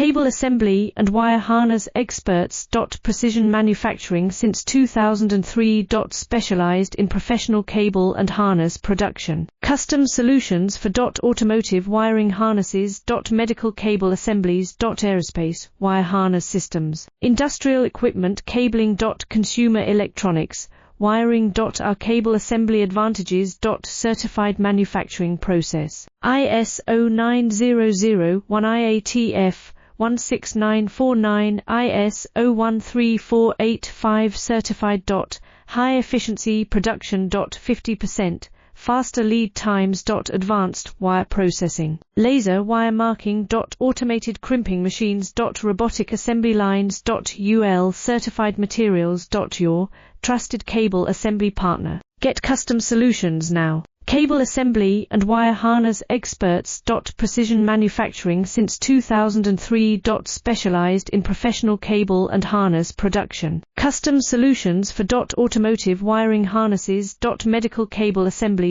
Cable assembly and wire harness experts. Precision manufacturing since 2003. Specialized in professional cable and harness production. Custom solutions for automotive wiring harnesses. Medical cable assemblies. Aerospace wire harness systems. Industrial equipment cabling. Consumer electronics wiring. Our cable assembly advantages. Certified manufacturing process. ISO 9001 IATF 16949 ISO 13485 certified. High efficiency production. 50% faster lead times. Advanced wire processing. Laser wire marking. Automated crimping machines. Robotic assembly lines. UL certified materials. Your trusted cable assembly partner. Get custom solutions now. Cable assembly and wire harness experts. Precision manufacturing since 2003. Specialized in professional cable and harness production. Custom solutions for automotive wiring harnesses. Medical cable assembly.